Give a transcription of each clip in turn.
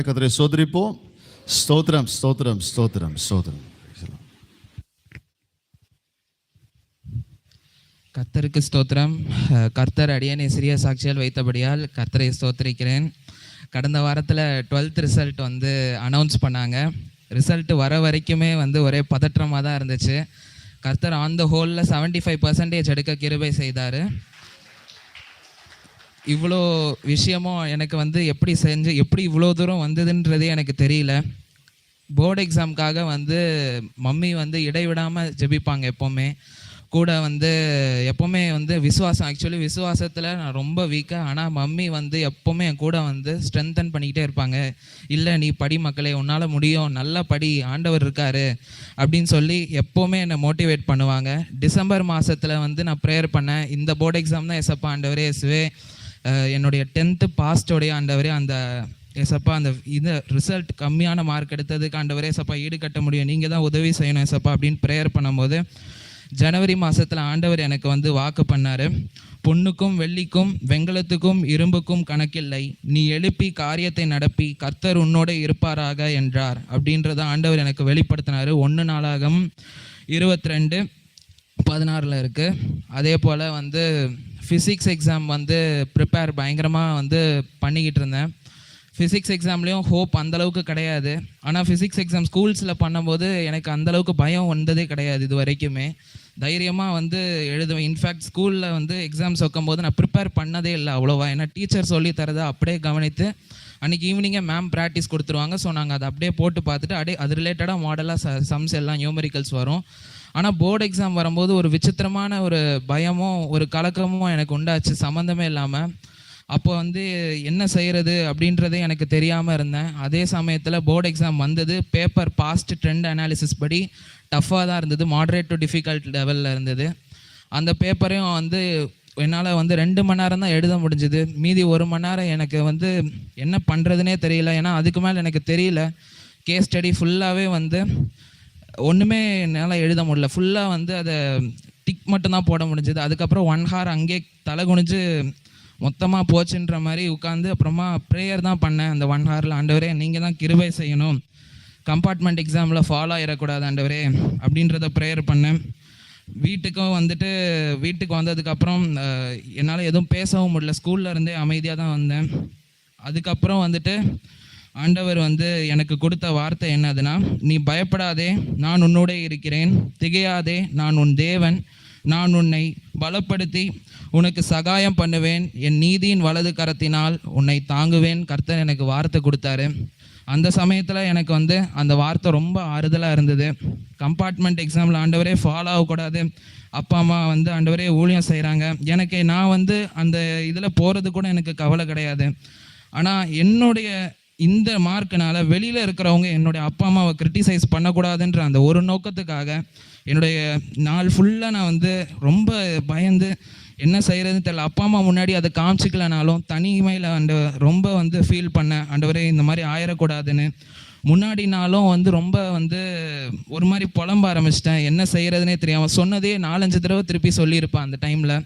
கர்த்தரை ஸ்தோத்திரிப்போம். ஸ்தோத்திரம் ஸ்தோத்திரம் ஸ்தோத்திரம் ஸ்தோத்திரம். கர்த்தருக்கு ஸ்தோத்திரம். கர்த்தர் அடியேனை சிறிய சாட்சியால் வைத்தபடியால் கர்த்தரை ஸ்தோத்திரிக்கிறேன். கடந்த வாரத்தில் 12th ரிசல்ட் வந்து அனௌன்ஸ் பண்ணாங்க. ரிசல்ட் வர வரைக்குமே வந்து ஒரே பதற்றமாக தான் இருந்துச்சு. கர்த்தர் ஆன் த ஹோலில் 75% எடுக்க கிருபை செய்தார். இவ்வளோ விஷயமும் எனக்கு வந்து எப்படி இவ்வளோ தூரம் வந்ததுன்றதே எனக்கு தெரியல. போர்டு எக்ஸாமுக்காக வந்து மம்மி வந்து இடைவிடாமல் ஜெபிப்பாங்க. எப்போவுமே கூட வந்து எப்போவுமே வந்து விசுவாசத்தில் நான் ரொம்ப வீக்காக, ஆனால் மம்மி வந்து எப்போவுமே என் கூட வந்து ஸ்ட்ரென்தன் பண்ணிக்கிட்டே இருப்பாங்க. இல்லை நீ படி மக்களே, உன்னால் முடியும், நல்லா படி, ஆண்டவர் இருக்காரு அப்படின்னு சொல்லி எப்போவுமே என்னை மோட்டிவேட் பண்ணுவாங்க. டிசம்பர் மாதத்தில் வந்து நான் ப்ரேயர் பண்ணேன். இந்த போர்டு எக்ஸாம் தான் எஸ்அப்பா ஆண்டவரே இயேசுவே, என்னுடைய 10th பாஸ்டோடைய ஆண்டவரே, அந்த ஏசப்பா அந்த இது ரிசல்ட் கம்மியான மார்க் எடுத்ததுக்கு ஆண்டவரே ஏசப்பா ஈடு கட்ட முடியும், நீங்கள் தான் உதவி செய்யணும் ஏசப்பா அப்படின்னு ப்ரேயர் பண்ணும்போது ஜனவரி மாதத்தில் ஆண்டவர் எனக்கு வந்து வாக்கு பண்ணார். பொண்ணுக்கும் வெள்ளிக்கும் வெண்கலத்துக்கும் இரும்புக்கும் கணக்கில்லை, நீ எழுப்பி காரியத்தை நடப்பி கர்த்தர் உன்னோட இருப்பாராக என்றார் அப்படின்றத ஆண்டவர் எனக்கு வெளிப்படுத்தினார். 1 நாளாகமம் 22:16 இருக்குது. அதே போல் வந்து ஃபிசிக்ஸ் எக்ஸாம் வந்து ப்ரிப்பேர் பயங்கரமாக வந்து பண்ணிக்கிட்டு இருந்தேன். ஃபிசிக்ஸ் எக்ஸாம்லேயும் ஹோப் அந்தளவுக்கு கிடையாது. ஆனால் ஃபிசிக்ஸ் எக்ஸாம் ஸ்கூல்ஸில் பண்ணும்போது எனக்கு அந்தளவுக்கு பயம் வந்ததே கிடையாது. இது வரைக்குமே தைரியமாக வந்து எழுதுவேன். இன்ஃபேக்ட் ஸ்கூலில் வந்து எக்ஸாம்ஸ் வைக்கும்போது நான் ப்ரிப்பேர் பண்ணதே இல்லை அவ்வளோவா. ஏன்னா டீச்சர் சொல்லி தரதை அப்படியே கவனித்து அன்றைக்கி ஈவினிங்கே மேம் ப்ராக்டிஸ் கொடுத்துருவாங்க. ஸோ நாங்கள் அதை அப்படியே போட்டு பார்த்துட்டு அது ரிலேட்டடாக மாடலாக சம்ஸ் எல்லாம் நியூமெரிக்கல்ஸ் வரும். ஆனால் போர்டு எக்ஸாம் வரும்போது ஒரு விசித்திரமான ஒரு பயமும் ஒரு கலக்கமும் எனக்கு உண்டாச்சு சம்மந்தமே இல்லாமல். அப்போ வந்து என்ன செய்கிறது அப்படின்றதே எனக்கு தெரியாமல் இருந்தேன். அதே சமயத்தில் போர்டு எக்ஸாம் வந்தது. பேப்பர் பாஸ்ட் ட்ரெண்ட் அனாலிசிஸ் படி டஃப்பாக தான் இருந்தது, மாடரேட் டு டிஃபிகல்ட் லெவலில் இருந்தது. அந்த பேப்பரையும் வந்து என்னால் வந்து 2 மணி நேரம் தான் எழுத முடிஞ்சுது. மீதி 1 மணி நேரம் எனக்கு வந்து என்ன பண்ணுறதுனே தெரியல. ஏன்னா அதுக்கு மேலே எனக்கு தெரியல. கேஸ் ஸ்டடி ஃபுல்லாகவே வந்து ஒன்றுமே என்னால் எழுத முடியல. ஃபுல்லாக வந்து அதை டிக் மட்டும்தான் போட முடிஞ்சுது. அதுக்கப்புறம் 1 hour அங்கே தலை குனிஞ்சு மொத்தமாக போச்சுன்ற மாதிரி உட்காந்து அப்புறமா ப்ரேயர் தான் பண்ணேன். அந்த 1 hourல ஆண்டவரே நீங்கள் தான் கிருபை செய்யணும், கம்பார்ட்மெண்ட் எக்ஸாமில் ஃபாலோ ஆகிடக்கூடாது ஆண்டவரே அப்படின்றத ப்ரேயர் பண்ணேன். வீட்டுக்கு வந்ததுக்கப்புறம் என்னால் எதுவும் பேசவும் முடியல. ஸ்கூலில் இருந்தே அமைதியாக தான் வந்தேன். அதுக்கப்புறம் வந்துட்டு ஆண்டவர் வந்து எனக்கு கொடுத்த வார்த்தை என்னதுன்னா, நீ பயப்படாதே, நான் உன்னோட இருக்கிறேன், திகையாதே, நான் உன் தேவன், நான் உன்னை பலப்படுத்தி உனக்கு சகாயம் பண்ணுவேன், என் நீதியின் வலது கரத்தினால் உன்னை தாங்குவேன். கர்த்தர் எனக்கு வார்த்தை கொடுத்தாரு. அந்த சமயத்தில் எனக்கு வந்து அந்த வார்த்தை ரொம்ப ஆறுதலாக இருந்தது. கம்பார்ட்மெண்ட் எக்ஸாமில் ஆண்டவரே ஃபாலோ ஆகக்கூடாது, அப்பா அம்மா வந்து ஆண்டவரே ஊழியம் செய்கிறாங்க, நான் வந்து அந்த இதில் போகிறது கூட எனக்கு கவலை கிடையாது. ஆனால் என்னுடைய இந்த மார்க்குனால வெளியில் இருக்கிறவங்க என்னுடைய அப்பா அம்மாவை கிரிட்டிசைஸ் பண்ணக்கூடாதுன்ற அந்த ஒரு நோக்கத்துக்காக என்னுடைய நாள் ஃபுல்லாக நான் வந்து ரொம்ப பயந்து என்ன செய்கிறதுன்னு தெரியல. அப்பா அம்மா முன்னாடி அதை காமிச்சிக்கலனாலும் தனிமையில் ரொம்ப வந்து ஃபீல் பண்ணேன். ஆண்டவரே இந்த மாதிரி ஆயிடக்கூடாதுன்னு. முன்னாடினாலும் வந்து ரொம்ப வந்து ஒரு மாதிரி புலம்ப ஆரம்பிச்சிட்டேன். என்ன செய்கிறதுனே தெரியாமல் சொன்னதே 4-5 தடவை திருப்பி சொல்லியிருப்பேன் அந்த டைமில்.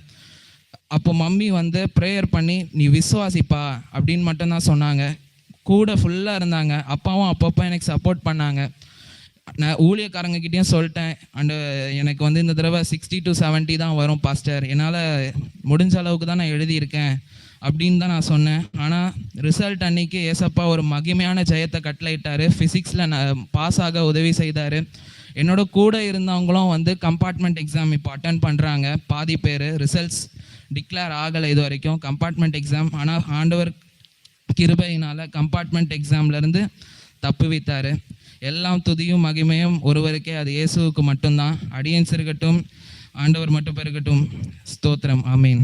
அப்போ மம்மி வந்து ப்ரேயர் பண்ணி நீ விசுவாசிப்பா அப்படின்னு மட்டும்தான் சொன்னாங்க. கூட ஃபுல்லாக இருந்தாங்க. அப்பாவும் அப்பப்போ எனக்கு சப்போர்ட் பண்ணாங்க. நான் ஊழியக்காரங்கக்கிட்டேயும் சொல்லிட்டேன், எனக்கு வந்து இந்த தடவை 60 to 70 தான் வரும் பாஸ்டர், என்னால் முடிஞ்ச அளவுக்கு தான் நான் எழுதியிருக்கேன் அப்படின்னு தான் நான் சொன்னேன். ஆனால் ரிசல்ட் அன்னைக்கு ஏசப்பா ஒரு மகிமையான ஜெயத்தை கட்டளையிட்டார். ஃபிசிக்ஸில் நான் பாஸ் ஆக உதவி செய்தார். என்னோட கூட இருந்தவங்களும் வந்து கம்பார்ட்மெண்ட் எக்ஸாம் இப்போ அட்டன் பண்ணுறாங்க. பாதி பேர் ரிசல்ட்ஸ் டிக்ளேர் ஆகலை இது வரைக்கும் கம்பார்ட்மெண்ட் எக்ஸாம். ஆனால் ஆண்டவர் கிருபையினால் கம்பார்ட்மெண்ட் எக்ஸாம்லேருந்து தப்பு வைத்தார். எல்லாம் துதியும் மகிமையும் ஒருவருக்கே, அது இயேசுவுக்கு மட்டும்தான். அடியேன்ஸ் இருக்கட்டும், ஆண்டவர் மட்டும் பெருகட்டும். ஸ்தோத்திரம். ஆமீன்.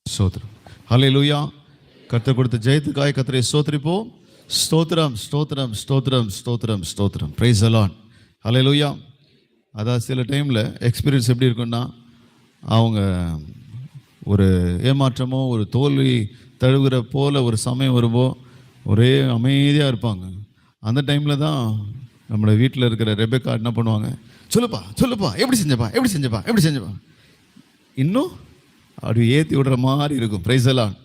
ஸ்தோத்திரம். ஹல்லேலூயா. கர்த்தர் கொடுத்த ஜெயத்துக்காய் கர்த்தரை ஸ்தோத்திரிப்போம். ஸ்தோத்திரம் ஸ்தோத்திரம் ஸ்தோத்திரம் ஸ்தோத்திரம் ஸ்தோத்திரம். Praise the lord. ஹல்லேலூயா. அதாவது சில டைமில் எக்ஸ்பீரியன்ஸ் எப்படி இருக்குன்னா, அவங்க ஒரு ஏமாற்றமோ ஒரு தோல்வி தழுவுற போல் ஒரு சமயம் வரும்போ ஒரே அமைதியாக இருப்பாங்க. அந்த டைமில் தான் நம்மளோட வீட்டில் இருக்கிற ரெபெக்கா என்ன பண்ணுவாங்க, சொல்லுப்பா எப்படி செஞ்சப்பா இன்னும் அப்படி ஏற்றி விடுற மாதிரி இருக்கும். Price the Lord.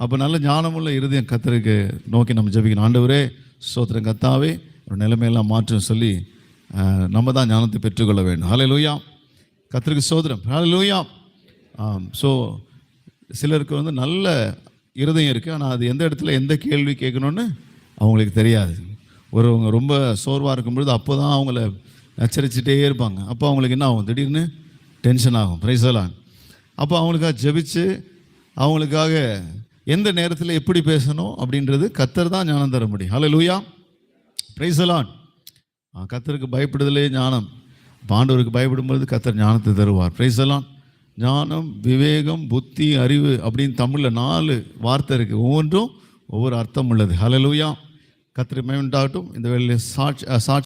அப்போ நல்ல ஞானமுள்ள இருதயம் கர்த்தருக்கு நோக்கி நம்ம ஜெபிக்கணும். ஆண்டவரே ஸ்தோத்திரம், கர்த்தாவே ஒரு நிலைமையெல்லாம் மாற்றம் சொல்லி நம்ம தான் ஞானத்தை பெற்றுக்கொள்ள வேண்டும். ஹல்லேலூயா, கர்த்தருக்கு ஸ்தோத்திரம். ஹல்லேலூயா. ஸோ சிலருக்கு வந்து நல்ல இருதயம் இருக்குது, ஆனால் அது எந்த இடத்துல எந்த கேள்வி கேட்கணுன்னு அவங்களுக்கு தெரியாது. ஒருவங்க ரொம்ப சோர்வாக இருக்கும்பொழுது அப்போ தான் அவங்கள நச்சரிச்சுட்டே இருப்பாங்க. அப்போ அவங்களுக்கு என்ன ஆகும், திடீர்னு டென்ஷன் ஆகும். Price the Lord. அப்போ அவங்களுக்காக ஜெபிச்சு அவங்களுக்காக எந்த நேரத்தில் எப்படி பேசணும் அப்படின்றது கர்த்தர் தான் ஞானம் தர முடியும். ஹல்லேலூயா, பிரைஸ் தி லார்ட். கர்த்தருக்கு பயப்படுதலே ஞானம். ஆண்டவருக்கு பயப்படும்போது கர்த்தர் ஞானத்தை தருவார். Price the Lord. ஞானம், விவேகம், புத்தி, அறிவு அப்படின்னு தமிழில் 4 வார்த்தை இருக்குது. ஒவ்வொன்றும் ஒவ்வொரு அர்த்தம் உள்ளது. ஹல்லேலூயா, கர்த்தருக்கு மகிமை உண்டாகட்டும். இந்த வேளையில் சாட்சி